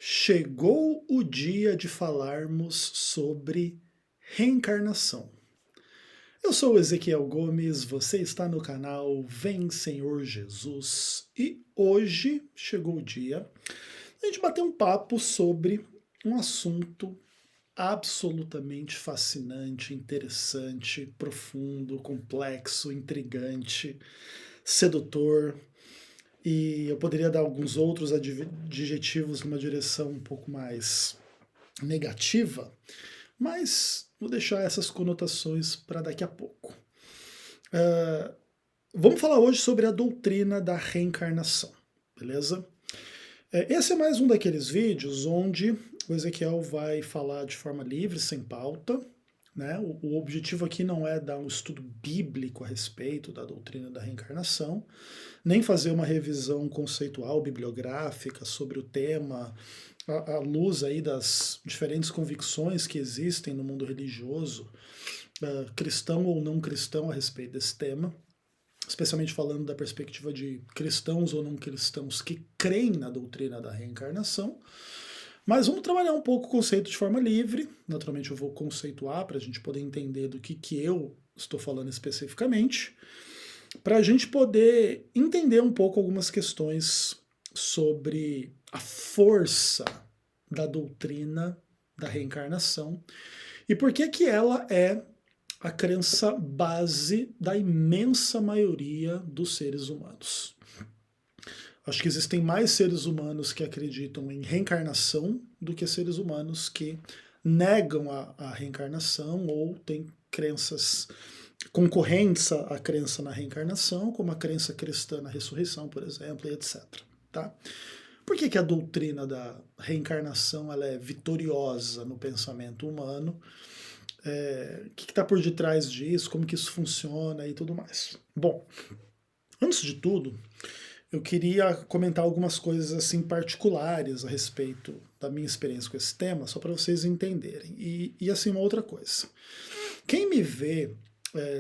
Chegou o dia de falarmos sobre reencarnação. Eu sou o Ezequiel Gomes, você está no canal Vem Senhor Jesus e hoje chegou o dia de a gente bater um papo sobre um assunto absolutamente fascinante, interessante, profundo, complexo, intrigante, sedutor, e eu poderia dar alguns outros adjetivos numa direção um pouco mais negativa, mas vou deixar essas conotações para daqui a pouco. Vamos falar hoje sobre a doutrina da reencarnação, beleza? Esse é mais um daqueles vídeos onde o Ezequiel vai falar de forma livre, sem pauta, né? O objetivo aqui não é dar um estudo bíblico a respeito da doutrina da reencarnação, nem fazer uma revisão conceitual, bibliográfica sobre o tema, à luz aí das diferentes convicções que existem no mundo religioso, cristão ou não cristão, a respeito desse tema, especialmente falando da perspectiva de cristãos ou não cristãos que creem na doutrina da reencarnação. Mas vamos trabalhar um pouco o conceito de forma livre. Naturalmente eu vou conceituar para a gente poder entender do que eu estou falando especificamente, para a gente poder entender um pouco algumas questões sobre a força da doutrina da reencarnação e por que ela é a crença base da imensa maioria dos seres humanos. Acho que existem mais seres humanos que acreditam em reencarnação do que seres humanos que negam a reencarnação ou têm crenças concorrentes à crença na reencarnação, como a crença cristã na ressurreição, por exemplo, e etc. Tá? Por que a doutrina da reencarnação ela é vitoriosa no pensamento humano? O que está por detrás disso? Como que isso funciona e tudo mais? Bom, antes de tudo, eu queria comentar algumas coisas assim particulares a respeito da minha experiência com esse tema, só para vocês entenderem. E assim, uma outra coisa. Quem me vê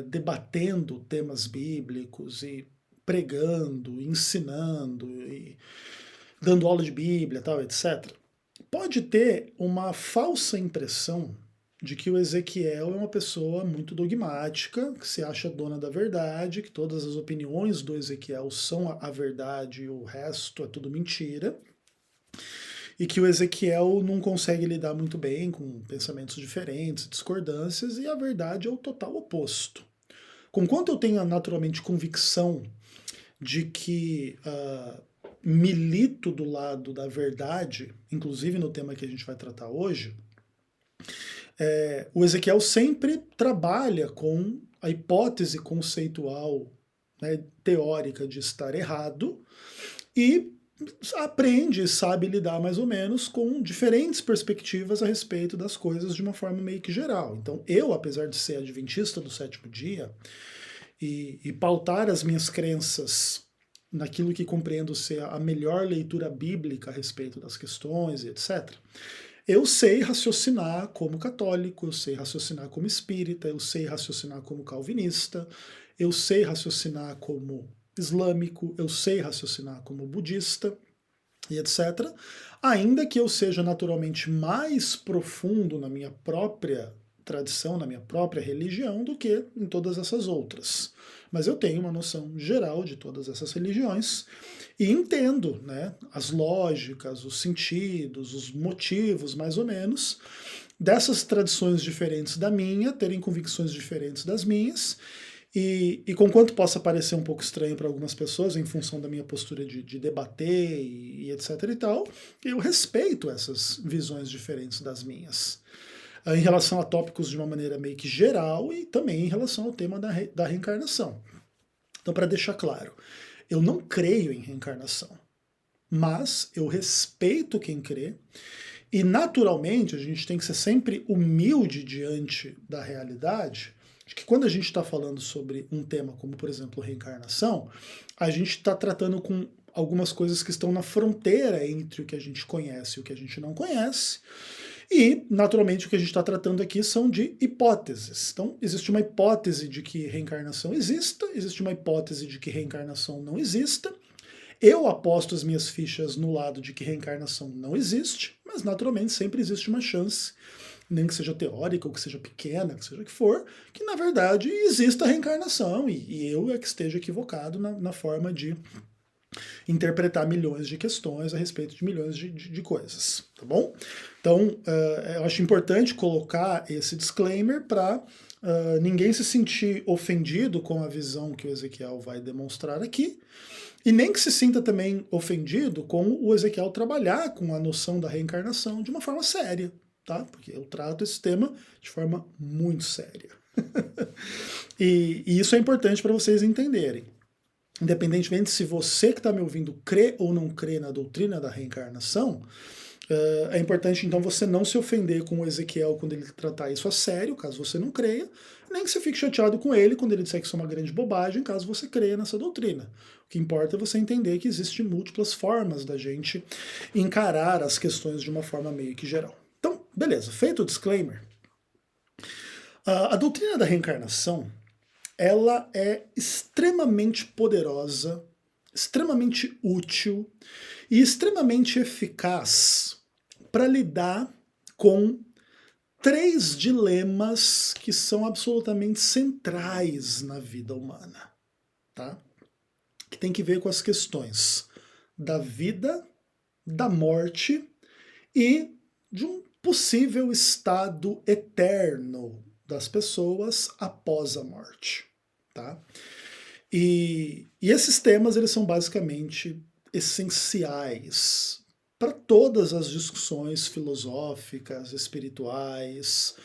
debatendo temas bíblicos e pregando, ensinando e dando aula de Bíblia, tal, etc., pode ter uma falsa impressão de que o Ezequiel é uma pessoa muito dogmática, que se acha dona da verdade, que todas as opiniões do Ezequiel são a verdade e o resto é tudo mentira, e que o Ezequiel não consegue lidar muito bem com pensamentos diferentes, discordâncias, e a verdade é o total oposto. Conquanto eu tenho naturalmente convicção de que milito do lado da verdade, inclusive no tema que a gente vai tratar hoje, o Ezequiel sempre trabalha com a hipótese conceitual, né, teórica de estar errado e aprende, sabe lidar mais ou menos com diferentes perspectivas a respeito das coisas de uma forma meio que geral. Então eu, apesar de ser adventista do sétimo dia e pautar as minhas crenças naquilo que compreendo ser a melhor leitura bíblica a respeito das questões e etc., eu sei raciocinar como católico, eu sei raciocinar como espírita, eu sei raciocinar como calvinista, eu sei raciocinar como islâmico, eu sei raciocinar como budista e etc. Ainda que eu seja naturalmente mais profundo na minha própria tradição, na minha própria religião, do que em todas essas outras. Mas eu tenho uma noção geral de todas essas religiões e entendo, né, as lógicas, os sentidos, os motivos, mais ou menos, dessas tradições diferentes da minha, terem convicções diferentes das minhas, e conquanto possa parecer um pouco estranho para algumas pessoas, em função da minha postura de debater e etc e tal, eu respeito essas visões diferentes das minhas. Em relação a tópicos de uma maneira meio que geral e também em relação ao tema da reencarnação. Então, para deixar claro, eu não creio em reencarnação, mas eu respeito quem crê e, naturalmente, a gente tem que ser sempre humilde diante da realidade, de que quando a gente está falando sobre um tema como, por exemplo, reencarnação, a gente está tratando com algumas coisas que estão na fronteira entre o que a gente conhece e o que a gente não conhece, e, naturalmente, o que a gente está tratando aqui são de hipóteses. Então, existe uma hipótese de que reencarnação exista, existe uma hipótese de que reencarnação não exista, Eu aposto as minhas fichas no lado de que reencarnação não existe, mas naturalmente sempre existe uma chance, nem que seja teórica, ou que seja pequena, que seja o que for, que na verdade exista a reencarnação e eu é que esteja equivocado na forma de interpretar milhões de questões a respeito de milhões de coisas, tá bom? Então, eu acho importante colocar esse disclaimer para ninguém se sentir ofendido com a visão que o Ezequiel vai demonstrar aqui, e nem que se sinta também ofendido com o Ezequiel trabalhar com a noção da reencarnação de uma forma séria, tá? Porque eu trato esse tema de forma muito séria. e isso é importante para vocês entenderem. Independentemente se você que está me ouvindo crê ou não crê na doutrina da reencarnação, é importante então você não se ofender com o Ezequiel quando ele tratar isso a sério, caso você não creia, nem que você fique chateado com ele quando ele disser que isso é uma grande bobagem, caso você creia nessa doutrina. O que importa é você entender que existem múltiplas formas da gente encarar as questões de uma forma meio que geral. Então, beleza, feito o disclaimer, a doutrina da reencarnação, ela é extremamente poderosa, extremamente útil e extremamente eficaz para lidar com 3 dilemas que são absolutamente centrais na vida humana, tá? Que tem que ver com as questões da vida, da morte e de um possível estado eterno das pessoas após a morte, tá? E esses temas, eles são basicamente essenciais para todas as discussões filosóficas, espirituais,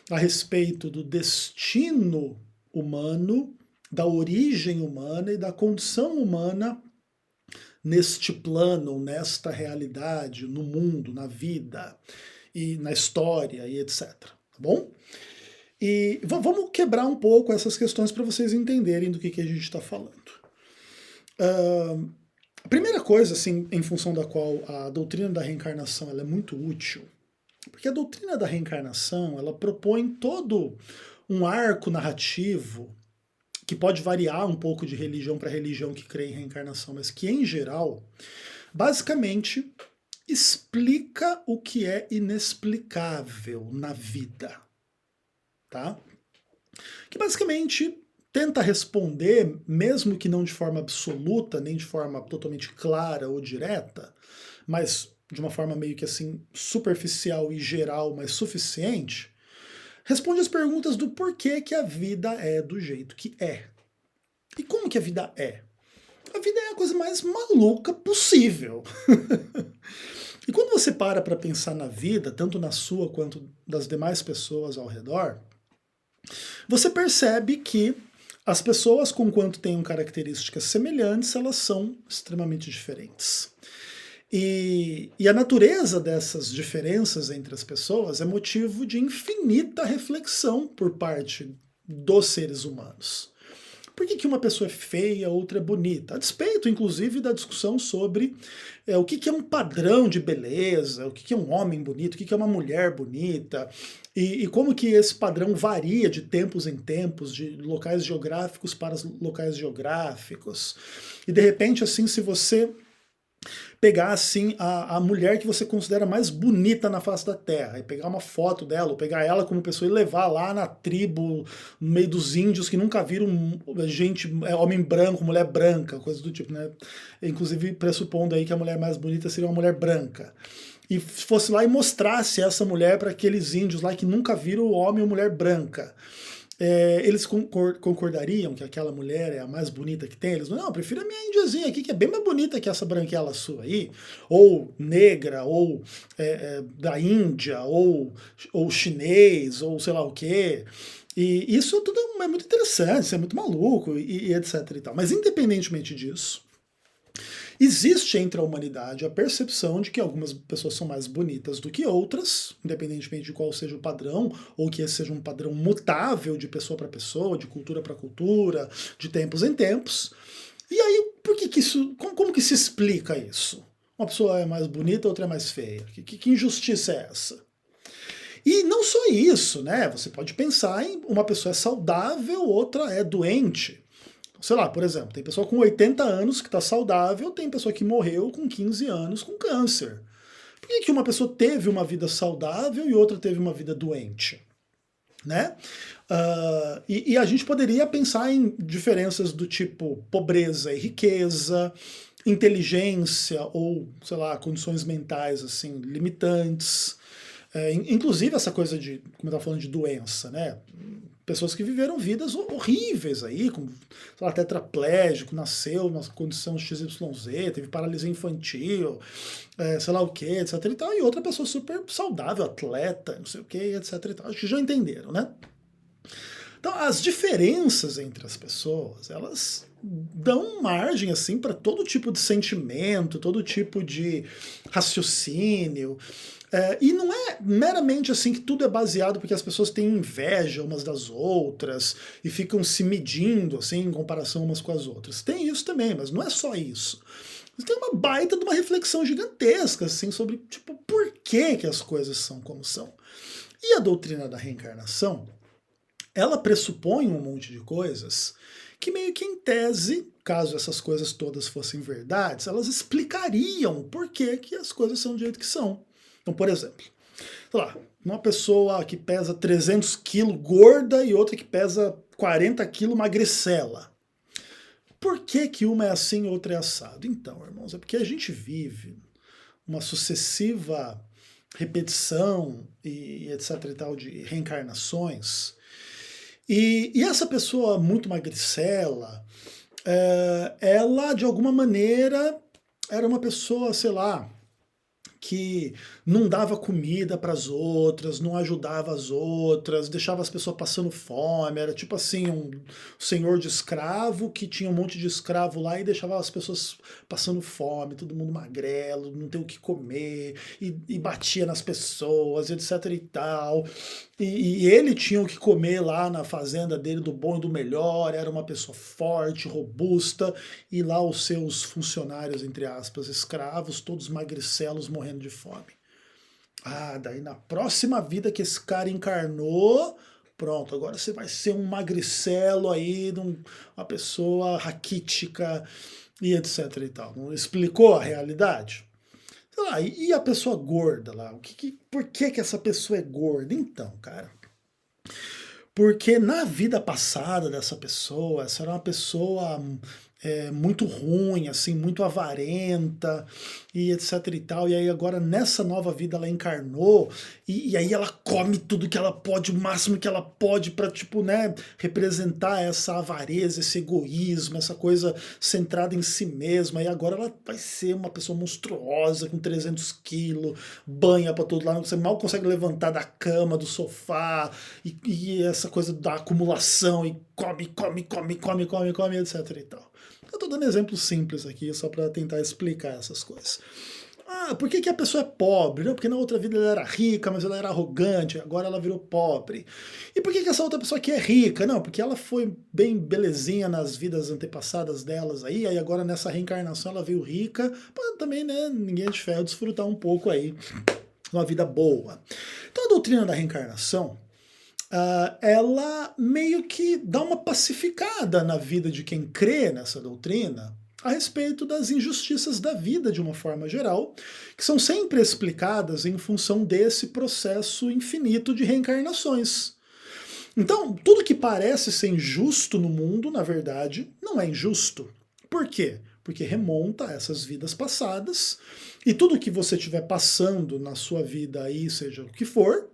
a respeito do destino humano, da origem humana e da condição humana neste plano, nesta realidade, no mundo, na vida e na história e etc. Tá bom? E vamos quebrar um pouco essas questões para vocês entenderem do que a gente está falando. A primeira coisa, assim, em função da qual a doutrina da reencarnação ela é muito útil, porque a doutrina da reencarnação ela propõe todo um arco narrativo que pode variar um pouco de religião para religião que crê em reencarnação, mas que, em geral, basicamente explica o que é inexplicável na vida. Tá? Que basicamente tenta responder, mesmo que não de forma absoluta, nem de forma totalmente clara ou direta, mas de uma forma meio que assim superficial e geral, mas suficiente, responde as perguntas do porquê que a vida é do jeito que é. E como que a vida é? A vida é a coisa mais maluca possível. E quando você para pensar na vida, tanto na sua quanto das demais pessoas ao redor, você percebe que as pessoas, conquanto tenham características semelhantes, elas são extremamente diferentes. E a natureza dessas diferenças entre as pessoas é motivo de infinita reflexão por parte dos seres humanos. Por que uma pessoa é feia, outra é bonita? A despeito, inclusive, da discussão sobre o que é um padrão de beleza, o que é um homem bonito, o que é uma mulher bonita, e como que esse padrão varia de tempos em tempos, de locais geográficos para locais geográficos. E de repente, assim, se você pegar assim a mulher que você considera mais bonita na face da Terra, e pegar uma foto dela, ou pegar ela como pessoa e levar lá na tribo, no meio dos índios que nunca viram gente, homem branco, mulher branca, coisa do tipo, né? Inclusive pressupondo aí que a mulher mais bonita seria uma mulher branca. E fosse lá e mostrasse essa mulher para aqueles índios lá que nunca viram homem ou mulher branca. Eles concordariam que aquela mulher é a mais bonita que tem? Eles não, eu prefiro a minha índiazinha aqui, que é bem mais bonita que essa branquela sua aí, ou negra, ou da Índia, ou chinês, ou sei lá o quê. E isso tudo é muito interessante, isso é muito maluco, e etc e tal. Mas independentemente disso, existe entre a humanidade a percepção de que algumas pessoas são mais bonitas do que outras, independentemente de qual seja o padrão, ou que esse seja um padrão mutável de pessoa para pessoa, de cultura para cultura, de tempos em tempos. E aí, por que isso, como que se explica isso? Uma pessoa é mais bonita, outra é mais feia. Que injustiça é essa? E não só isso, né? Você pode pensar em uma pessoa é saudável, outra é doente. Sei lá, por exemplo, tem pessoa com 80 anos que está saudável, tem pessoa que morreu com 15 anos com câncer. Por que uma pessoa teve uma vida saudável e outra teve uma vida doente? Né? E a gente poderia pensar em diferenças do tipo pobreza e riqueza, inteligência ou, sei lá, condições mentais assim limitantes. Inclusive essa coisa de, como eu estava falando, de doença, né? Pessoas que viveram vidas horríveis aí, com, sei lá, tetraplégico, nasceu numa condição XYZ, teve paralisia infantil, sei lá o que, etc e tal, e outra pessoa super saudável, atleta, não sei o que, etc e tal. Acho que já entenderam, né? Então, as diferenças entre as pessoas, elas dão margem assim para todo tipo de sentimento, todo tipo de raciocínio. E não é meramente assim que tudo é baseado porque as pessoas têm inveja umas das outras e ficam se medindo assim em comparação umas com as outras. Tem isso também, mas não é só isso. Tem uma baita de uma reflexão gigantesca assim sobre tipo por que as coisas são como são. E a doutrina da reencarnação, ela pressupõe um monte de coisas que meio que em tese, caso essas coisas todas fossem verdades, elas explicariam por que as coisas são do jeito que são. Então, por exemplo, sei lá, uma pessoa que pesa 300 quilos gorda e outra que pesa 40 quilos magricela. Por que uma é assim e outra é assado? Então, irmãos, é porque a gente vive uma sucessiva repetição e etc e tal de reencarnações. E essa pessoa muito magricela, ela de alguma maneira era uma pessoa, sei lá, que não dava comida para as outras, não ajudava as outras, deixava as pessoas passando fome, era tipo assim um senhor de escravo que tinha um monte de escravo lá e deixava as pessoas passando fome, todo mundo magrelo, não tem o que comer, e batia nas pessoas, etc e tal. E ele tinha o que comer lá na fazenda dele, do bom e do melhor, era uma pessoa forte, robusta, e lá os seus funcionários, entre aspas, escravos, todos magricelos, morrendo de fome. Daí na próxima vida que esse cara encarnou, pronto, agora você vai ser um magricelo aí, uma pessoa raquítica e etc e tal. Não explicou a realidade? Sei lá, e a pessoa gorda lá? Por que essa pessoa é gorda? Então, cara, porque na vida passada dessa pessoa, essa era uma pessoa muito ruim, assim, muito avarenta e etc e tal. E aí agora nessa nova vida ela encarnou e aí ela come tudo que ela pode, o máximo que ela pode para tipo, né, representar essa avareza, esse egoísmo, essa coisa centrada em si mesma. E agora ela vai ser uma pessoa monstruosa com 300 quilos, banha para todo lado, você mal consegue levantar da cama, do sofá e essa coisa da acumulação e come, etc e tal. Eu estou dando exemplos simples aqui, só para tentar explicar essas coisas. Por que a pessoa é pobre? Não, porque na outra vida ela era rica, mas ela era arrogante, agora ela virou pobre. E por que essa outra pessoa aqui é rica? Não, porque ela foi bem belezinha nas vidas antepassadas delas aí agora nessa reencarnação ela veio rica, para também, né, ninguém é de ferro desfrutar um pouco aí uma vida boa. Então a doutrina da reencarnação, ela meio que dá uma pacificada na vida de quem crê nessa doutrina a respeito das injustiças da vida de uma forma geral, que são sempre explicadas em função desse processo infinito de reencarnações. Então, tudo que parece ser injusto no mundo, na verdade, não é injusto. Por quê? Porque remonta a essas vidas passadas, e tudo que você estiver passando na sua vida aí, seja o que for,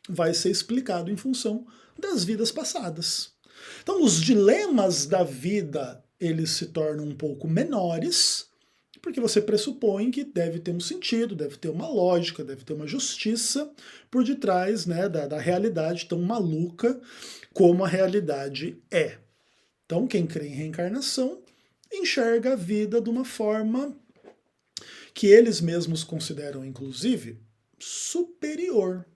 vai ser explicado em função das vidas passadas. Então, os dilemas da vida, eles se tornam um pouco menores, porque você pressupõe que deve ter um sentido, deve ter uma lógica, deve ter uma justiça por detrás, né, da realidade tão maluca como a realidade é. Então, quem crê em reencarnação enxerga a vida de uma forma que eles mesmos consideram, inclusive, superior.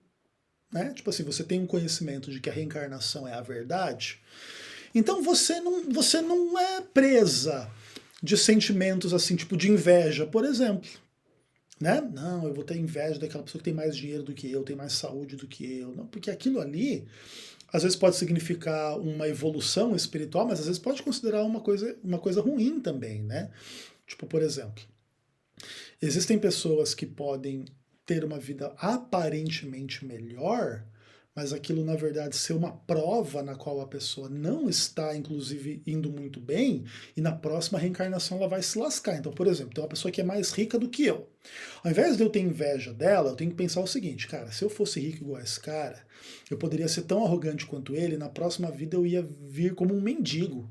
Né? Tipo assim, você tem um conhecimento de que a reencarnação é a verdade, então você não é presa de sentimentos assim, tipo de inveja, por exemplo. Né? Não, eu vou ter inveja daquela pessoa que tem mais dinheiro do que eu, tem mais saúde do que eu. Não, porque aquilo ali às vezes pode significar uma evolução espiritual, mas às vezes pode considerar uma coisa ruim também, né? Tipo, por exemplo, existem pessoas que podem ter uma vida aparentemente melhor, mas aquilo na verdade ser uma prova na qual a pessoa não está, inclusive, indo muito bem, e na próxima reencarnação ela vai se lascar. Então, por exemplo, tem uma pessoa que é mais rica do que eu. Ao invés de eu ter inveja dela, eu tenho que pensar o seguinte, cara, se eu fosse rico igual a esse cara, eu poderia ser tão arrogante quanto ele, na próxima vida eu ia vir como um mendigo.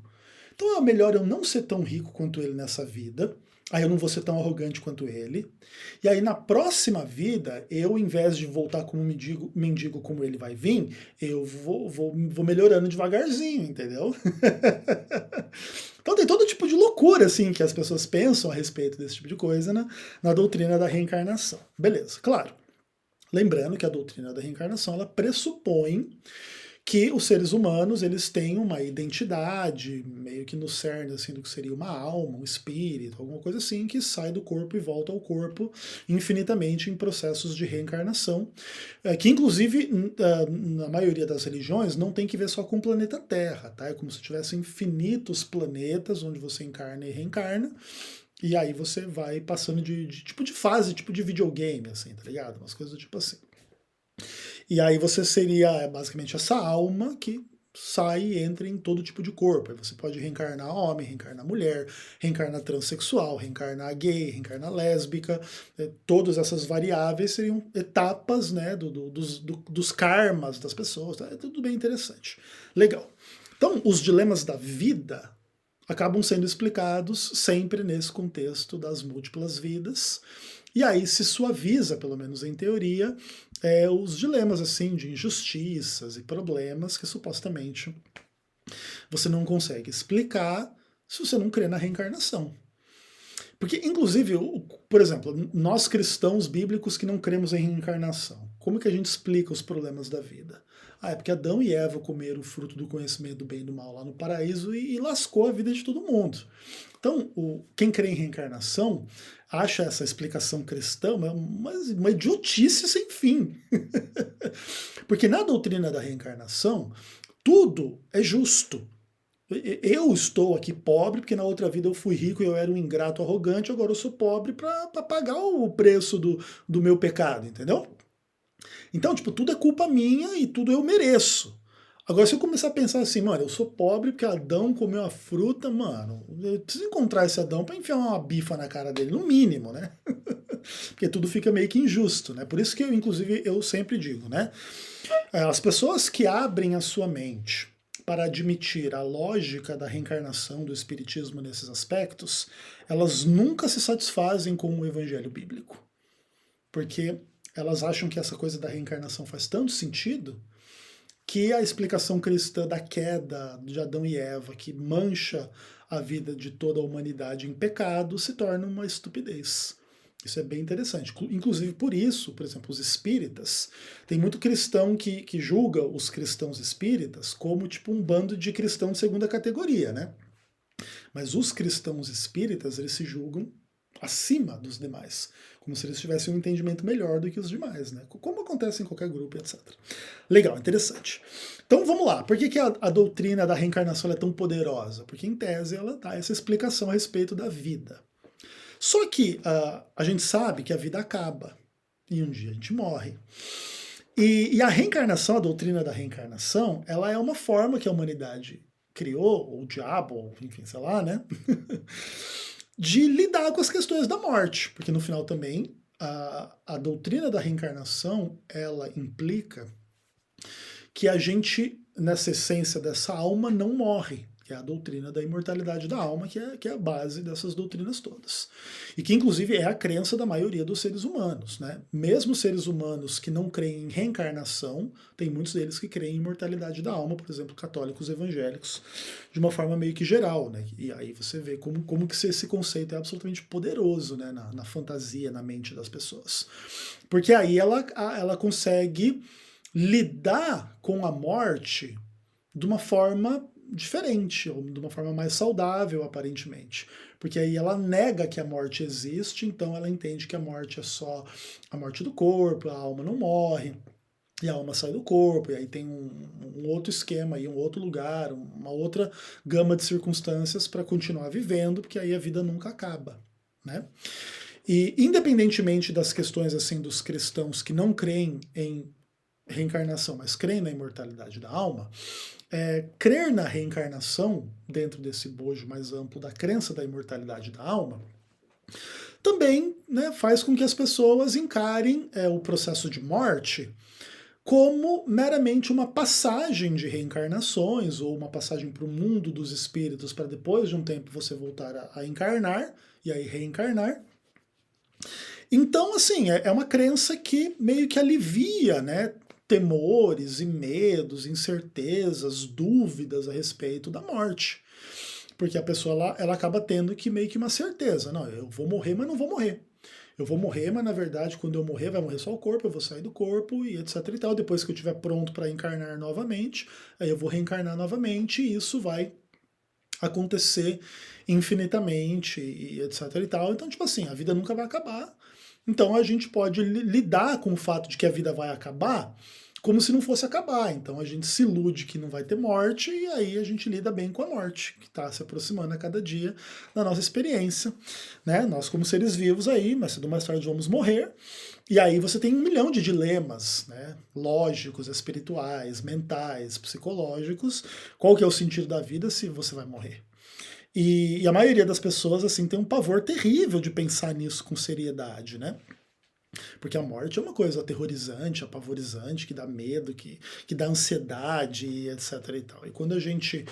Então é melhor eu não ser tão rico quanto ele nessa vida, aí eu não vou ser tão arrogante quanto ele, e aí na próxima vida, eu, em vez de voltar como mendigo como ele vai vir, eu vou melhorando devagarzinho, entendeu? Então tem todo tipo de loucura, assim, que as pessoas pensam a respeito desse tipo de coisa na doutrina da reencarnação. Beleza, claro. Lembrando que a doutrina da reencarnação, ela pressupõe que os seres humanos eles têm uma identidade, meio que no cerne assim, do que seria uma alma, um espírito, alguma coisa assim, que sai do corpo e volta ao corpo infinitamente em processos de reencarnação, que inclusive na maioria das religiões não tem que ver só com o planeta Terra, tá? É como se tivesse infinitos planetas onde você encarna e reencarna, e aí você vai passando de tipo de fase, tipo de videogame, assim, tá ligado? Umas coisas do tipo assim. E aí você seria basicamente essa alma que sai e entra em todo tipo de corpo. Aí você pode reencarnar homem, reencarnar mulher, reencarnar transexual, reencarnar gay, reencarnar lésbica. Todas essas variáveis seriam etapas, né, dos karmas das pessoas. Tá? É tudo bem interessante. Legal. Então, os dilemas da vida acabam sendo explicados sempre nesse contexto das múltiplas vidas. E aí se suaviza, pelo menos em teoria, os dilemas assim de injustiças e problemas que supostamente você não consegue explicar se você não crê na reencarnação. Porque, inclusive, por exemplo, nós cristãos bíblicos que não cremos em reencarnação, como que a gente explica os problemas da vida? Ah, é porque Adão e Eva comeram o fruto do conhecimento do bem e do mal lá no paraíso e lascou a vida de todo mundo. Então, quem crê em reencarnação acha essa explicação cristã uma idiotice sem fim. Porque na doutrina da reencarnação, tudo é justo. Eu estou aqui pobre, porque na outra vida eu fui rico e eu era um ingrato arrogante, agora eu sou pobre para pagar o preço do meu pecado, entendeu? Então, tipo, tudo é culpa minha e tudo eu mereço. Agora, se eu começar a pensar assim, mano, eu sou pobre porque Adão comeu a fruta, mano, eu preciso encontrar esse Adão para enfiar uma bifa na cara dele, no mínimo, né? Porque tudo fica meio que injusto, né? Por isso que, inclusive, eu sempre digo, né? As pessoas que abrem a sua mente para admitir a lógica da reencarnação do espiritismo nesses aspectos, elas nunca se satisfazem com o evangelho bíblico. Porque elas acham que essa coisa da reencarnação faz tanto sentido que a explicação cristã da queda de Adão e Eva, que mancha a vida de toda a humanidade em pecado, se torna uma estupidez. Isso é bem interessante. Inclusive por isso, por exemplo, os espíritas, tem muito cristão que julga os cristãos espíritas como tipo um bando de cristão de segunda categoria, né? Mas os cristãos espíritas, eles se julgam acima dos demais, como se eles tivessem um entendimento melhor do que os demais, né? Como acontece em qualquer grupo, etc. Legal, interessante. Então vamos lá, por que a doutrina da reencarnação é tão poderosa? Porque em tese ela dá essa explicação a respeito da vida. Só que a gente sabe que a vida acaba e um dia a gente morre. E a reencarnação, a doutrina da reencarnação, ela é uma forma que a humanidade criou, ou o diabo, ou enfim, sei lá, né? de lidar com as questões da morte, porque no final também a doutrina da reencarnação ela implica que a gente, nessa essência dessa alma, não morre, que é a doutrina da imortalidade da alma, que é a base dessas doutrinas todas. E que, inclusive, é a crença da maioria dos seres humanos. Né? Mesmo seres humanos que não creem em reencarnação, tem muitos deles que creem em imortalidade da alma, por exemplo, católicos evangélicos, de uma forma meio que geral. Né? E aí você vê como que esse conceito é absolutamente poderoso, né? na fantasia, na mente das pessoas. Porque aí ela consegue lidar com a morte de uma forma diferente, ou de uma forma mais saudável, aparentemente. Porque aí ela nega que a morte existe, então ela entende que a morte é só a morte do corpo, a alma não morre. e a alma sai do corpo, e aí tem um outro esquema, aí, um outro lugar, uma outra gama de circunstâncias para continuar vivendo, porque aí a vida nunca acaba, né? E independentemente das questões assim dos cristãos que não creem em reencarnação, mas creem na imortalidade da alma, crer na reencarnação, dentro desse bojo mais amplo da crença da imortalidade da alma, também, né, faz com que as pessoas encarem o processo de morte como meramente uma passagem de reencarnações, ou uma passagem para o mundo dos espíritos, para depois de um tempo você voltar a encarnar, e aí reencarnar. Então, assim, é uma crença que meio que alivia, né, temores e medos, incertezas, dúvidas a respeito da morte. Porque a pessoa ela acaba tendo que meio que uma certeza. Não, eu vou morrer, mas não vou morrer. Eu vou morrer, mas na verdade, quando eu morrer, vai morrer só o corpo, eu vou sair do corpo e etc e tal. Depois que eu estiver pronto para encarnar novamente, aí eu vou reencarnar novamente e isso vai acontecer infinitamente e etc e tal. Então, tipo assim, a vida nunca vai acabar. Então a gente pode lidar com o fato de que a vida vai acabar como se não fosse acabar. Então a gente se ilude que não vai ter morte e aí a gente lida bem com a morte, que está se aproximando a cada dia da nossa experiência, né? Nós como seres vivos aí, mais cedo ou mais tarde vamos morrer. E aí você tem 1 milhão de dilemas, né? Lógicos, espirituais, mentais, psicológicos. Qual que é o sentido da vida se você vai morrer? E a maioria das pessoas assim tem um pavor terrível de pensar nisso com seriedade, né? Porque a morte é uma coisa aterrorizante, apavorizante, que dá medo, que dá ansiedade, etc. E tal. E quando a gente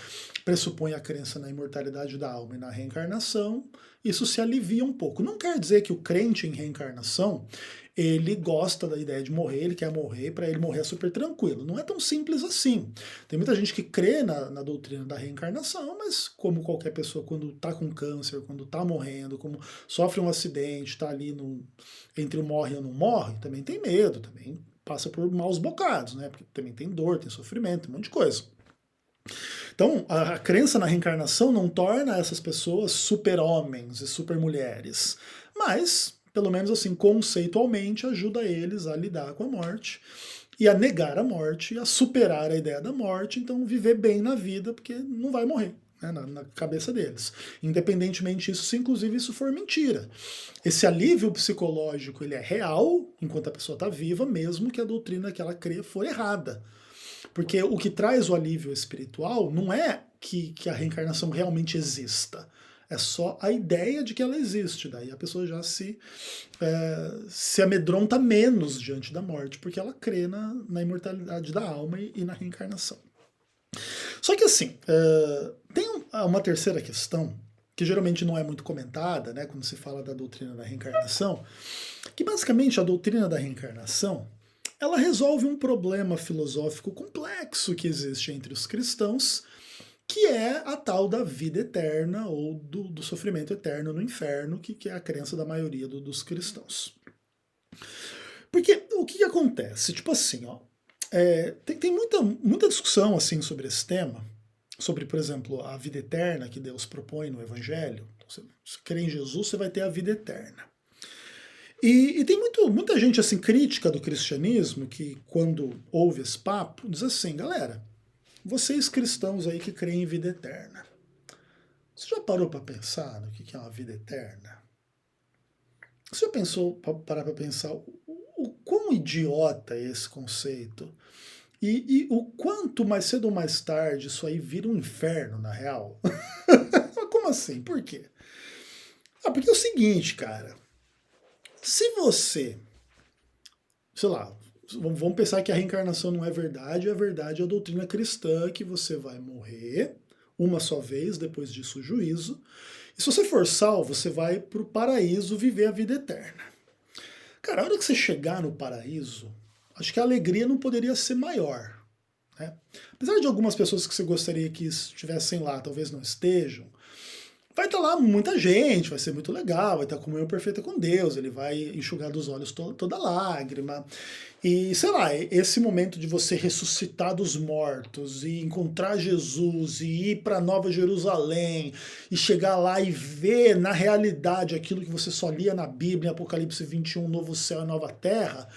pressupõe a crença na imortalidade da alma e na reencarnação, isso se alivia um pouco. Não quer dizer que o crente em reencarnação ele gosta da ideia de morrer, ele quer morrer, para ele morrer super tranquilo. Não é tão simples assim. Tem muita gente que crê na doutrina da reencarnação, mas como qualquer pessoa, quando está com câncer, quando está morrendo, como sofre um acidente, está ali entre o morre e o não morre, também tem medo, também passa por maus bocados, né? Porque também tem dor, tem sofrimento, tem um monte de coisa. Então, a crença na reencarnação não torna essas pessoas super-homens e super-mulheres, mas pelo menos assim, conceitualmente, ajuda eles a lidar com a morte e a negar a morte, a superar a ideia da morte, então viver bem na vida, porque não vai morrer. Né, na cabeça deles. Independentemente disso, se inclusive isso for mentira. Esse alívio psicológico ele é real enquanto a pessoa está viva, mesmo que a doutrina que ela crê for errada. Porque o que traz o alívio espiritual não é que a reencarnação realmente exista. É só a ideia de que ela existe. Daí a pessoa já se amedronta menos diante da morte, porque ela crê na imortalidade da alma e na reencarnação. Só que assim, tem uma terceira questão, que geralmente não é muito comentada, né, quando se fala da doutrina da reencarnação, que basicamente a doutrina da reencarnação ela resolve um problema filosófico complexo que existe entre os cristãos, que é a tal da vida eterna ou do sofrimento eterno no inferno, que é a crença da maioria dos cristãos. Porque o que acontece? Tipo assim, ó, tem muita discussão assim sobre esse tema, sobre, por exemplo, a vida eterna que Deus propõe no Evangelho. Então, se crê em Jesus, você vai ter a vida eterna. E tem muita gente assim crítica do cristianismo que, quando ouve esse papo, diz assim, galera, vocês cristãos aí que creem em vida eterna, você já parou para pensar no que é uma vida eterna? Você já pensou, parar para pensar o quão idiota é esse conceito? E o quanto mais cedo ou mais tarde isso aí vira um inferno, na real? Como assim? Por quê? Porque é o seguinte, cara. Se você, sei lá, vamos pensar que a reencarnação não é verdade, a verdade é a doutrina cristã que você vai morrer uma só vez, depois disso o juízo. E se você for salvo, você vai para o paraíso viver a vida eterna. Cara, a hora que você chegar no paraíso, acho que a alegria não poderia ser maior. Né? Apesar de algumas pessoas que você gostaria que estivessem lá, talvez não estejam, vai estar lá muita gente, vai ser muito legal, vai estar comunhão perfeita com Deus, ele vai enxugar dos olhos toda lágrima. E, sei lá, esse momento de você ressuscitar dos mortos e encontrar Jesus e ir para Nova Jerusalém e chegar lá e ver na realidade aquilo que você só lia na Bíblia, em Apocalipse 21, novo céu e nova terra,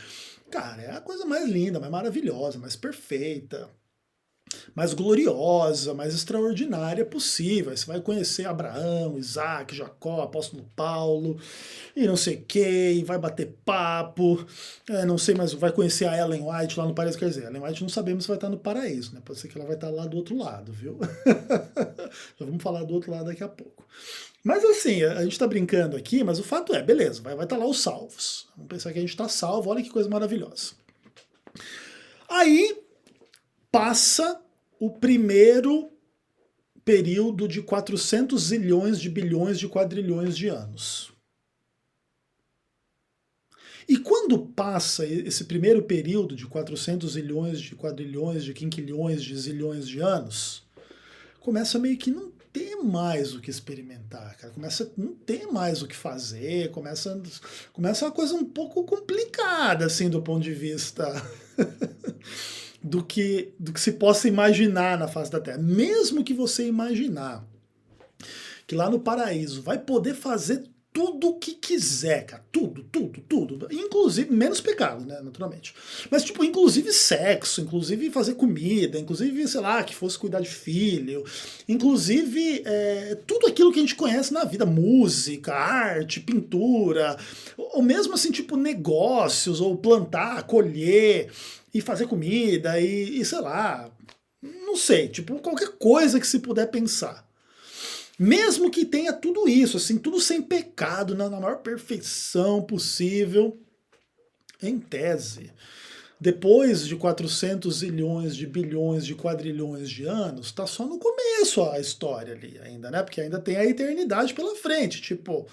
Cara, é a coisa mais linda, mais maravilhosa, mais perfeita, mais gloriosa, mais extraordinária possível. Aí você vai conhecer Abraão, Isaac, Jacó, apóstolo Paulo, e não sei o que, e vai bater papo, não sei, mas vai conhecer a Ellen White lá no paraíso. Quer dizer, a Ellen White não sabemos se vai estar no paraíso, né? Pode ser que ela vai estar lá do outro lado, viu? Já vamos falar do outro lado daqui a pouco. Mas assim, a gente está brincando aqui, mas o fato é, beleza, vai estar lá os salvos. Vamos pensar que a gente está salvo, olha que coisa maravilhosa. Aí passa o primeiro período de 400 zilhões de bilhões de quadrilhões de anos. E quando passa esse primeiro período de 400 zilhões de quadrilhões de quinquilhões de zilhões de anos, começa meio que não ter mais o que experimentar, cara. Começa a não ter mais o que fazer, começa uma coisa um pouco complicada, assim, do ponto de vista do que se possa imaginar na face da Terra. Mesmo que você imaginar que lá no paraíso vai poder fazer tudo o que quiser, cara. Tudo, tudo, tudo. Inclusive, menos pecado, né, naturalmente. Mas, tipo, inclusive sexo, inclusive fazer comida, inclusive, sei lá, que fosse cuidar de filho, inclusive tudo aquilo que a gente conhece na vida, música, arte, pintura, ou mesmo assim, tipo, negócios, ou plantar, colher, e fazer comida, e sei lá, não sei, tipo, qualquer coisa que se puder pensar. Mesmo que tenha tudo isso, assim, tudo sem pecado, na maior perfeição possível, em tese, depois de 400 zilhões de bilhões de quadrilhões de anos, está só no começo a história ali ainda, né? Porque ainda tem a eternidade pela frente, tipo,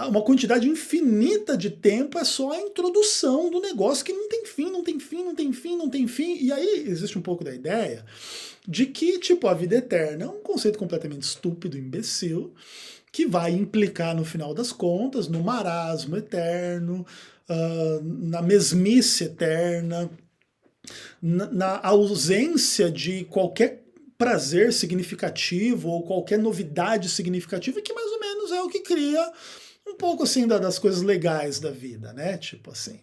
uma quantidade infinita de tempo é só a introdução do negócio que não tem fim, não tem fim, não tem fim, não tem fim. E aí existe um pouco da ideia de que, tipo, a vida eterna é um conceito completamente estúpido, imbecil, que vai implicar, no final das contas, no marasmo eterno, na mesmice eterna, na ausência de qualquer prazer significativo ou qualquer novidade significativa, que mais ou menos é o que cria um pouco assim das coisas legais da vida, né? Tipo assim.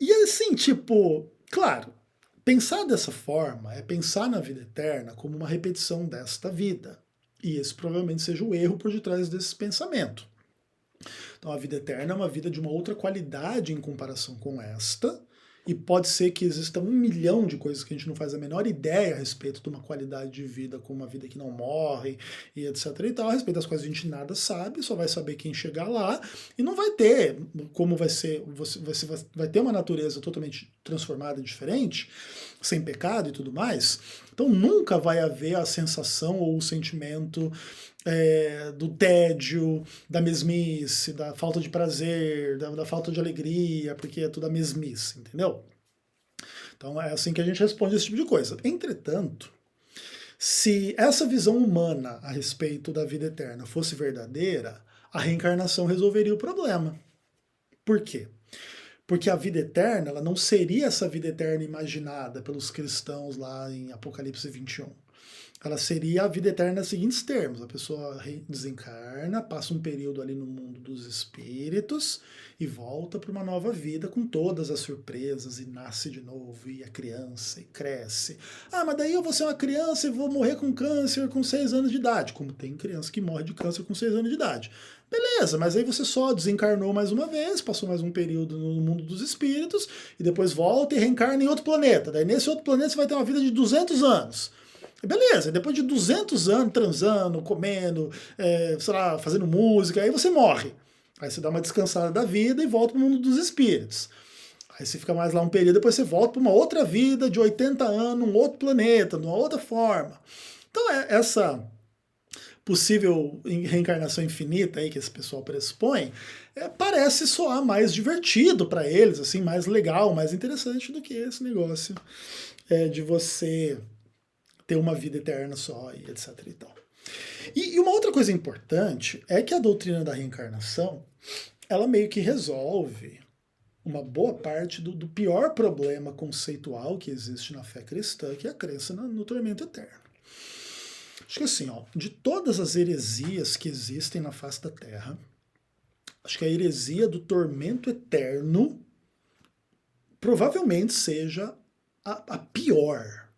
E assim, tipo, claro, pensar dessa forma é pensar na vida eterna como uma repetição desta vida. E esse provavelmente seja o erro por detrás desse pensamento. Então a vida eterna é uma vida de uma outra qualidade em comparação com esta, e pode ser que exista 1 milhão de coisas que a gente não faz a menor ideia a respeito de uma qualidade de vida, como uma vida que não morre, e etc e tal. A respeito das coisas a gente nada sabe, só vai saber quem chegar lá, e não vai ter como vai ser, você vai ter uma natureza totalmente transformada e diferente, sem pecado e tudo mais. Então nunca vai haver a sensação ou o sentimento do tédio, da mesmice, da falta de prazer, da falta de alegria, porque é tudo a mesmice, entendeu? Então é assim que a gente responde esse tipo de coisa. Entretanto, se essa visão humana a respeito da vida eterna fosse verdadeira, a reencarnação resolveria o problema. Por quê? Porque a vida eterna, ela não seria essa vida eterna imaginada pelos cristãos lá em Apocalipse 21. Ela seria a vida eterna nos seguintes termos: a pessoa desencarna, passa um período ali no mundo dos espíritos e volta para uma nova vida com todas as surpresas, e nasce de novo, e é criança, e cresce. Ah, mas daí eu vou ser uma criança e vou morrer com câncer com 6 anos de idade. Como tem criança que morre de câncer com 6 anos de idade. Beleza, mas aí você só desencarnou mais uma vez, passou mais um período no mundo dos espíritos, e depois volta e reencarna em outro planeta. Daí nesse outro planeta você vai ter uma vida de 200 anos. Beleza, depois de 200 anos transando, comendo, sei lá, fazendo música, aí você morre. Aí você dá uma descansada da vida e volta para o mundo dos espíritos. Aí você fica mais lá um período, depois você volta para uma outra vida de 80 anos, num outro planeta, de uma outra forma. Então essa possível reencarnação infinita aí que esse pessoal pressupõe, parece soar mais divertido para eles, assim, mais legal, mais interessante do que esse negócio de você ter uma vida eterna só, e etc e tal. E uma outra coisa importante é que a doutrina da reencarnação, ela meio que resolve uma boa parte do pior problema conceitual que existe na fé cristã, que é a crença no tormento eterno. Acho que assim, ó, de todas as heresias que existem na face da Terra, acho que a heresia do tormento eterno provavelmente seja a pior,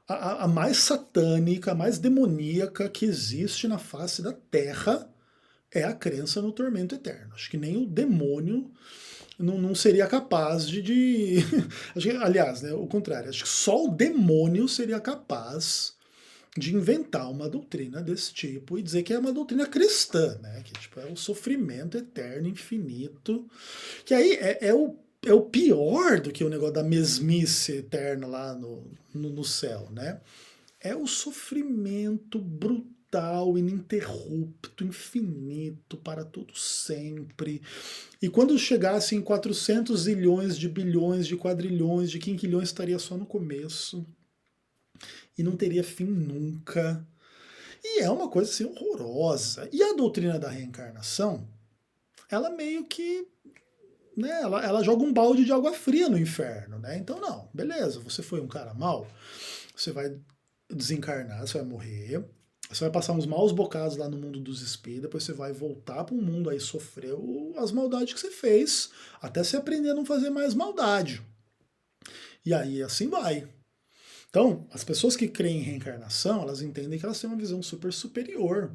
a mais satânica, a mais demoníaca que existe na face da Terra é a crença no tormento eterno. Acho que nem o demônio não seria capaz acho que, aliás, né, o contrário, acho que só o demônio seria capaz de inventar uma doutrina desse tipo e dizer que é uma doutrina cristã, né? Que tipo, é o sofrimento eterno, infinito, que aí é o pior do que o negócio da mesmice eterna lá no céu, né? É o sofrimento brutal, ininterrupto, infinito, para todo sempre. E quando chegasse em 400 zilhões de bilhões, de quadrilhões, de quinquilhões, estaria só no começo. E não teria fim nunca. E é uma coisa assim horrorosa. E a doutrina da reencarnação, ela meio que, né, ela joga um balde de água fria no inferno, né? Então não, beleza, você foi um cara mau, você vai desencarnar, você vai morrer, você vai passar uns maus bocados lá no mundo dos espíritos, depois você vai voltar para um mundo aí sofrer as maldades que você fez, até você aprender a não fazer mais maldade. E aí assim vai. Então, as pessoas que creem em reencarnação, elas entendem que elas têm uma visão super superior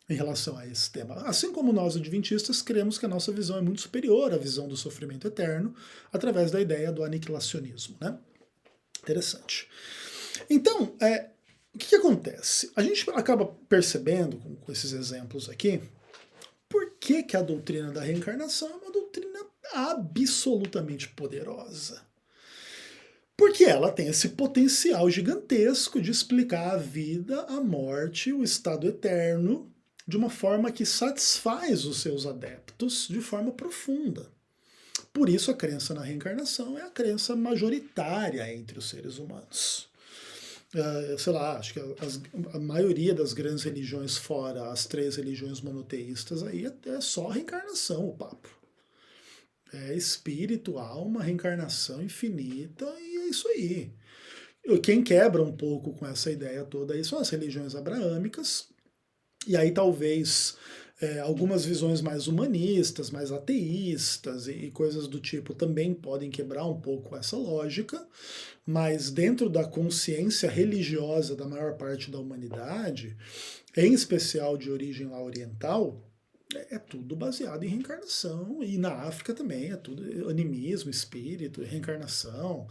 em relação a esse tema. Assim como nós, adventistas, cremos que a nossa visão é muito superior à visão do sofrimento eterno, através da ideia do aniquilacionismo, né? Interessante. Então, o que acontece? A gente acaba percebendo, com esses exemplos aqui, por que a doutrina da reencarnação é uma doutrina absolutamente poderosa. Porque ela tem esse potencial gigantesco de explicar a vida, a morte, o estado eterno, de uma forma que satisfaz os seus adeptos de forma profunda. Por isso a crença na reencarnação é a crença majoritária entre os seres humanos. Sei lá, acho que a maioria das grandes religiões, fora as 3 religiões monoteístas, aí é só reencarnação o papo. É espírito, alma, reencarnação infinita e é isso aí. Quem quebra um pouco com essa ideia toda aí são as religiões abraâmicas, e aí talvez algumas visões mais humanistas, mais ateístas e coisas do tipo também podem quebrar um pouco essa lógica, mas dentro da consciência religiosa da maior parte da humanidade, em especial de origem lá oriental, é tudo baseado em reencarnação, e na África também é tudo animismo, espírito, reencarnação.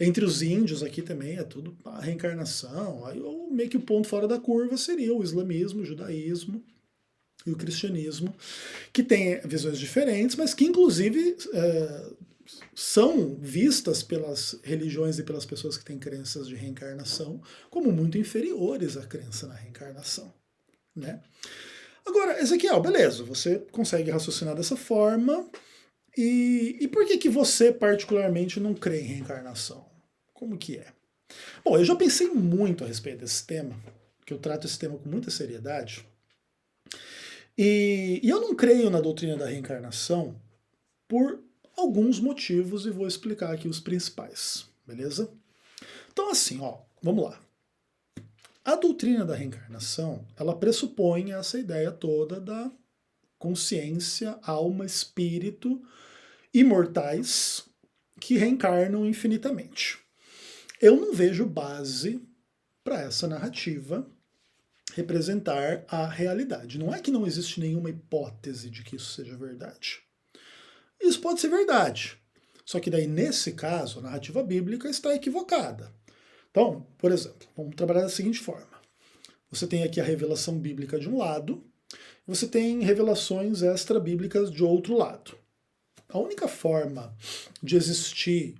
Entre os índios aqui também é tudo a reencarnação. Aí meio que o ponto fora da curva seria o islamismo, o judaísmo e o cristianismo, que têm visões diferentes, mas que inclusive são vistas pelas religiões e pelas pessoas que têm crenças de reencarnação como muito inferiores à crença na reencarnação, né? Agora, Ezequiel, beleza, você consegue raciocinar dessa forma, e por que você particularmente não crê em reencarnação? Como que é? Bom, eu já pensei muito a respeito desse tema, que eu trato esse tema com muita seriedade, e eu não creio na doutrina da reencarnação por alguns motivos, e vou explicar aqui os principais, beleza? Então assim, ó, vamos lá. A doutrina da reencarnação, ela pressupõe essa ideia toda da consciência, alma, espírito imortais que reencarnam infinitamente. Eu não vejo base para essa narrativa representar a realidade. Não é que não existe nenhuma hipótese de que isso seja verdade. Isso pode ser verdade. Só que daí, nesse caso, a narrativa bíblica está equivocada. Então, por exemplo, vamos trabalhar da seguinte forma. Você tem aqui a revelação bíblica de um lado, você tem revelações extra-bíblicas de outro lado. A única forma de existir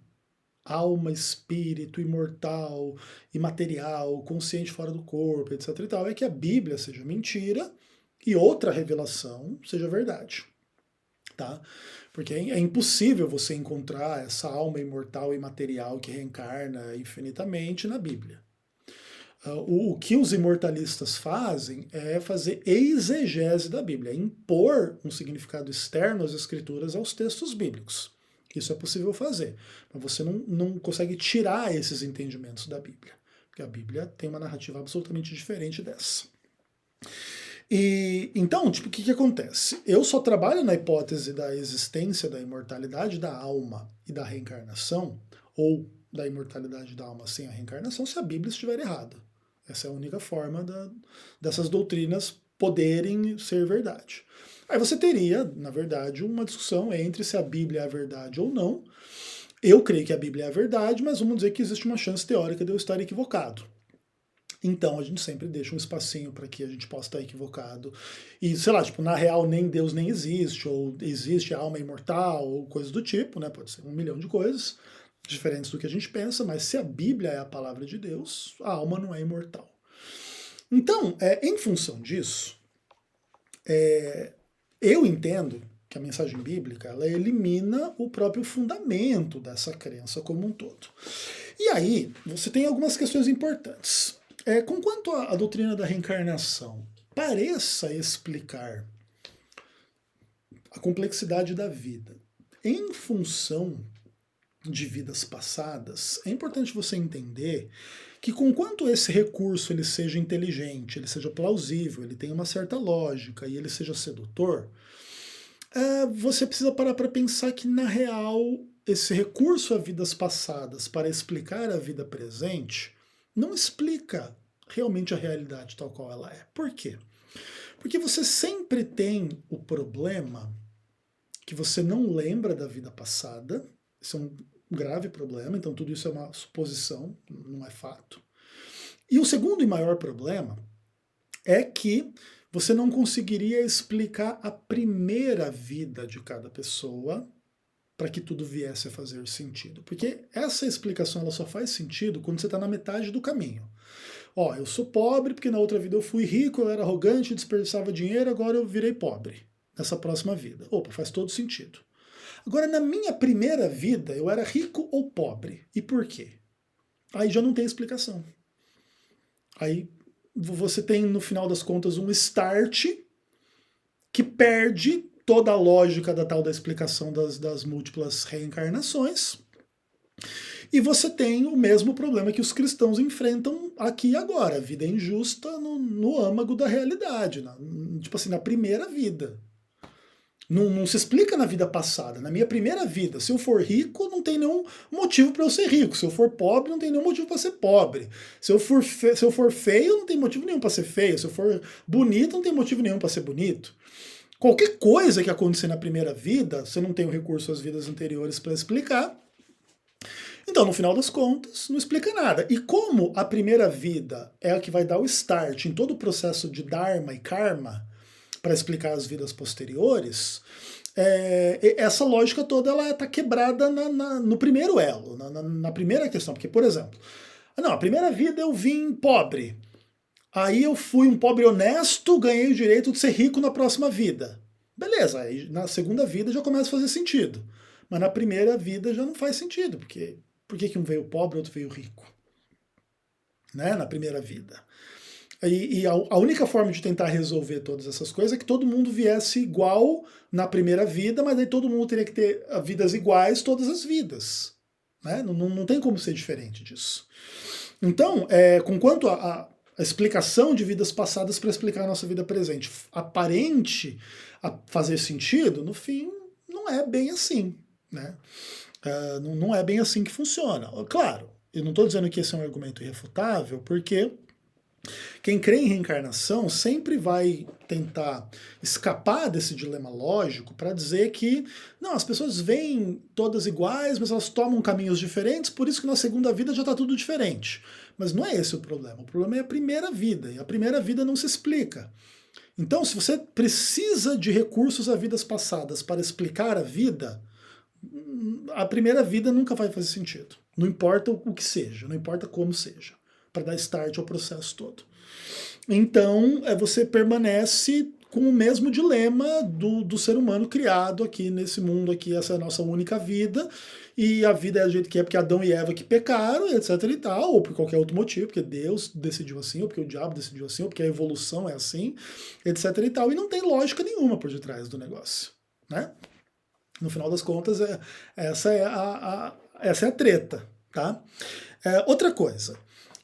alma, espírito, imortal, imaterial, consciente fora do corpo, etc. e tal, é que a Bíblia seja mentira e outra revelação seja verdade. Tá? Porque é impossível você encontrar essa alma imortal e material que reencarna infinitamente na Bíblia. O que os imortalistas fazem é fazer exegese da Bíblia, impor um significado externo às escrituras, aos textos bíblicos. Isso é possível fazer, mas você não consegue tirar esses entendimentos da Bíblia, porque a Bíblia tem uma narrativa absolutamente diferente dessa. E então, tipo, o que acontece? Eu só trabalho na hipótese da existência da imortalidade da alma e da reencarnação, ou da imortalidade da alma sem a reencarnação, se a Bíblia estiver errada. Essa é a única forma dessas doutrinas poderem ser verdade. Aí você teria, na verdade, uma discussão entre se a Bíblia é a verdade ou não. Eu creio que a Bíblia é a verdade, mas vamos dizer que existe uma chance teórica de eu estar equivocado. Então a gente sempre deixa um espacinho para que a gente possa estar equivocado. E, sei lá, tipo, na real nem Deus nem existe, ou existe a alma imortal, ou coisas do tipo, né? Pode ser 1 milhão de coisas diferentes do que a gente pensa, mas se a Bíblia é a palavra de Deus, a alma não é imortal. Então, em função disso, eu entendo que a mensagem bíblica ela elimina o próprio fundamento dessa crença como um todo. E aí, você tem algumas questões importantes. Conquanto à doutrina da reencarnação pareça explicar a complexidade da vida em função de vidas passadas, é importante você entender que conquanto esse recurso ele seja inteligente, ele seja plausível, ele tenha uma certa lógica e ele seja sedutor, você precisa parar para pensar que, na real, esse recurso a vidas passadas para explicar a vida presente não explica realmente a realidade tal qual ela é. Por quê? Porque você sempre tem o problema que você não lembra da vida passada, isso é um grave problema, então tudo isso é uma suposição, não é fato. E o segundo e maior problema é que você não conseguiria explicar a primeira vida de cada pessoa para que tudo viesse a fazer sentido. Porque essa explicação ela só faz sentido quando você está na metade do caminho. Ó, eu sou pobre porque na outra vida eu fui rico, eu era arrogante, desperdiçava dinheiro, agora eu virei pobre nessa próxima vida. Opa, faz todo sentido. Agora, na minha primeira vida, eu era rico ou pobre? E por quê? Aí já não tem explicação. Aí você tem, no final das contas, um start que perde toda a lógica da tal da explicação das múltiplas reencarnações. E você tem o mesmo problema que os cristãos enfrentam aqui e agora, a vida injusta no âmago da realidade, tipo assim, na primeira vida. Não se explica na vida passada. Na minha primeira vida, se eu for rico, não tem nenhum motivo para eu ser rico. Se eu for pobre, não tem nenhum motivo para ser pobre. Se eu for feio, não tem motivo nenhum para ser feio. Se eu for bonito, não tem motivo nenhum para ser bonito. Qualquer coisa que acontecer na primeira vida, você não tem o recurso às vidas anteriores para explicar. Então, no final das contas, não explica nada. E como a primeira vida é a que vai dar o start em todo o processo de Dharma e Karma, para explicar as vidas posteriores, essa lógica toda ela está quebrada no primeiro elo, na primeira questão. Porque, por exemplo, a primeira vida eu vim pobre. Aí eu fui um pobre honesto, ganhei o direito de ser rico na próxima vida. Beleza, aí na segunda vida já começa a fazer sentido. Mas na primeira vida já não faz sentido, porque por que um veio pobre e outro veio rico? Né, na primeira vida. E a única forma de tentar resolver todas essas coisas é que todo mundo viesse igual na primeira vida, mas aí todo mundo teria que ter vidas iguais todas as vidas. Né? Não tem como ser diferente disso. Então, conquanto a explicação de vidas passadas para explicar a nossa vida presente aparente a fazer sentido, no fim, não é bem assim. Né? Não é bem assim que funciona. Claro, eu não estou dizendo que esse é um argumento irrefutável, porque quem crê em reencarnação sempre vai tentar escapar desse dilema lógico para dizer que não, as pessoas vêm todas iguais, mas elas tomam caminhos diferentes, por isso que na segunda vida já está tudo diferente. Mas não é esse o problema. O problema é a primeira vida, e a primeira vida não se explica. Então, se você precisa de recursos a vidas passadas para explicar a vida, a primeira vida nunca vai fazer sentido. Não importa o que seja, não importa como seja, para dar start ao processo todo. Então, você permanece com o mesmo dilema do ser humano criado aqui nesse mundo aqui, essa é a nossa única vida, e a vida é do jeito que é porque Adão e Eva que pecaram, etc e tal, ou por qualquer outro motivo, porque Deus decidiu assim, ou porque o diabo decidiu assim, ou porque a evolução é assim, etc e tal, e não tem lógica nenhuma por detrás do negócio, né? No final das contas, essa é a treta, tá? Outra coisa,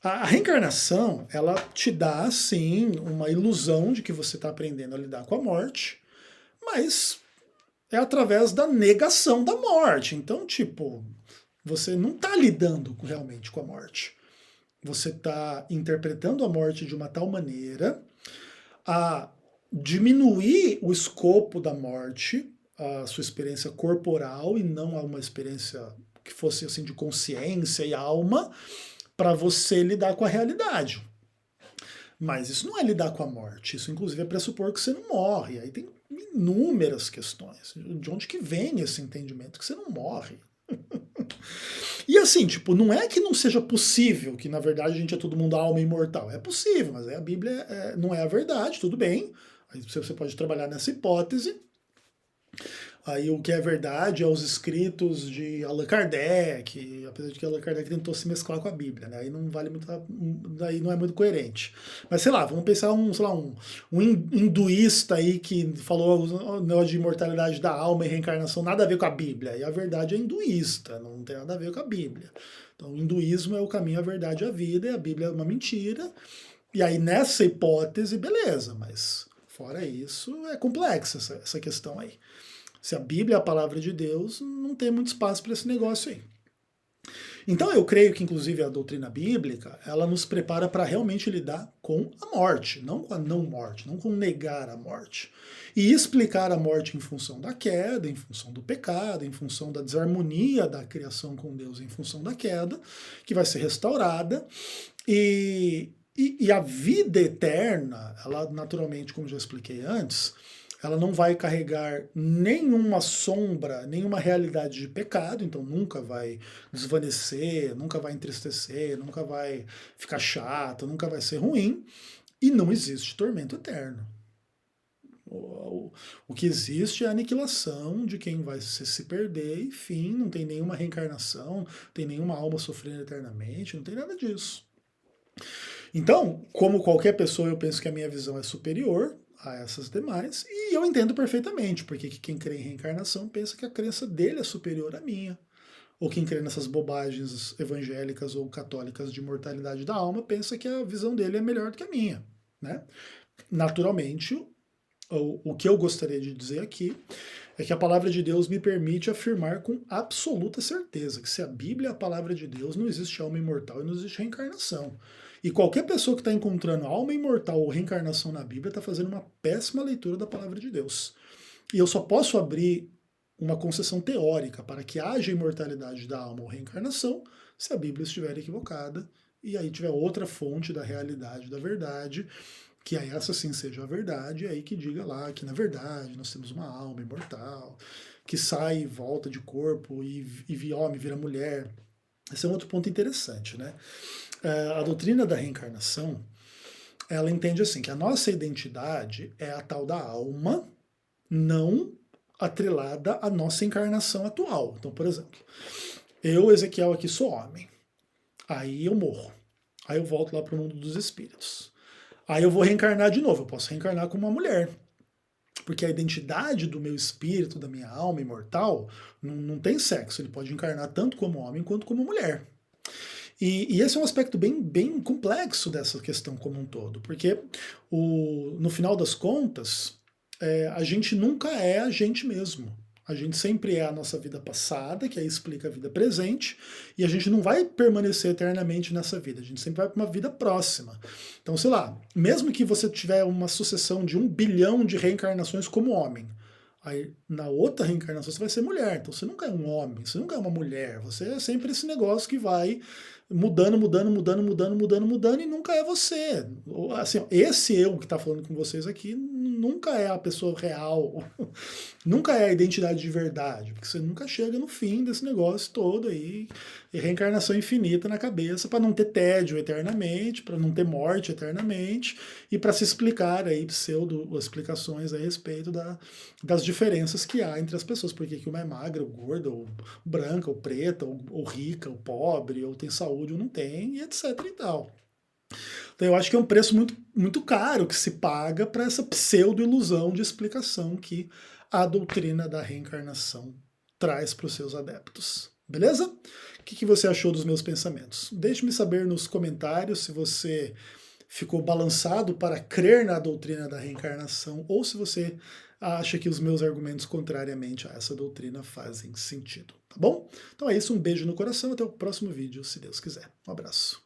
A reencarnação, ela te dá, sim, uma ilusão de que você está aprendendo a lidar com a morte, mas é através da negação da morte. Então, tipo, você não está lidando realmente com a morte. Você está interpretando a morte de uma tal maneira a diminuir o escopo da morte, a sua experiência corporal, e não a uma experiência que fosse assim de consciência e alma, para você lidar com a realidade. Mas isso não é lidar com a morte, isso inclusive é pressupor que você não morre. Aí tem inúmeras questões. De onde que vem esse entendimento que você não morre? E assim, tipo, não é que não seja possível, que na verdade a gente é todo mundo alma imortal. É possível, mas a Bíblia não é a verdade, tudo bem. Aí você pode trabalhar nessa hipótese. Aí o que é verdade é os escritos de Allan Kardec, apesar de que Allan Kardec tentou se mesclar com a Bíblia, né? Aí não vale muito, daí não é muito coerente. Mas sei lá, vamos pensar um hinduísta aí que falou o negócio de imortalidade da alma e reencarnação, nada a ver com a Bíblia. E a verdade é hinduísta, não tem nada a ver com a Bíblia. Então o hinduísmo é o caminho, a verdade e a vida, e a Bíblia é uma mentira. E aí nessa hipótese, beleza, mas fora isso, é complexa essa questão aí. Se a Bíblia é a palavra de Deus, não tem muito espaço para esse negócio aí. Então eu creio que inclusive a doutrina bíblica, ela nos prepara para realmente lidar com a morte, não com a não morte, não com negar a morte. E explicar a morte em função da queda, em função do pecado, em função da desarmonia da criação com Deus, em função da queda, que vai ser restaurada. E a vida eterna, ela naturalmente, como já expliquei antes, ela não vai carregar nenhuma sombra, nenhuma realidade de pecado, então nunca vai desvanecer, nunca vai entristecer, nunca vai ficar chato, nunca vai ser ruim, e não existe tormento eterno. O que existe é a aniquilação de quem vai se perder, e fim, não tem nenhuma reencarnação, não tem nenhuma alma sofrendo eternamente, não tem nada disso. Então, como qualquer pessoa, eu penso que a minha visão é superior a essas demais, e eu entendo perfeitamente, porque quem crê em reencarnação pensa que a crença dele é superior à minha. Ou quem crê nessas bobagens evangélicas ou católicas de mortalidade da alma pensa que a visão dele é melhor do que a minha. Né? Naturalmente, o que eu gostaria de dizer aqui é que a palavra de Deus me permite afirmar com absoluta certeza que se a Bíblia é a palavra de Deus, não existe alma imortal e não existe reencarnação. E qualquer pessoa que está encontrando alma imortal ou reencarnação na Bíblia está fazendo uma péssima leitura da palavra de Deus. E eu só posso abrir uma concessão teórica para que haja imortalidade da alma ou reencarnação se a Bíblia estiver equivocada e aí tiver outra fonte da realidade, da verdade, que aí essa sim seja a verdade, e aí que diga lá que na verdade nós temos uma alma imortal, que sai e volta de corpo e homem vira mulher. Esse é um outro ponto interessante, né? A doutrina da reencarnação, ela entende assim, que a nossa identidade é a tal da alma, não atrelada à nossa encarnação atual. Então, por exemplo, eu, Ezequiel, aqui sou homem. Aí eu morro. Aí eu volto lá para o mundo dos espíritos. Aí eu vou reencarnar de novo. Eu posso reencarnar como uma mulher. Porque a identidade do meu espírito, da minha alma imortal, não tem sexo. Ele pode encarnar tanto como homem quanto como mulher. E esse é um aspecto bem complexo dessa questão como um todo, porque no final das contas, a gente nunca é a gente mesmo. A gente sempre é a nossa vida passada, que aí explica a vida presente, e a gente não vai permanecer eternamente nessa vida, a gente sempre vai para uma vida próxima. Então, sei lá, mesmo que você tiver uma sucessão de 1 bilhão de reencarnações como homem, aí na outra reencarnação você vai ser mulher, então você nunca é um homem, você nunca é uma mulher, você é sempre esse negócio que vai mudando e nunca é você. Assim, esse eu que está falando com vocês aqui nunca é a pessoa real, nunca é a identidade de verdade, porque você nunca chega no fim desse negócio todo aí, e reencarnação infinita na cabeça para não ter tédio eternamente, para não ter morte eternamente e para se explicar aí pseudo-explicações a respeito das diferenças que há entre as pessoas, porque que uma é magra, ou gorda, ou branca, ou preta, ou rica, ou pobre, ou tem saúde ou não tem, e etc e tal. Então eu acho que é um preço muito caro que se paga para essa pseudo-ilusão de explicação que a doutrina da reencarnação traz para os seus adeptos. Beleza? O que você achou dos meus pensamentos? Deixe-me saber nos comentários se você ficou balançado para crer na doutrina da reencarnação ou se você acha que os meus argumentos contrariamente a essa doutrina fazem sentido, tá bom? Então é isso, um beijo no coração, até o próximo vídeo, se Deus quiser. Um abraço.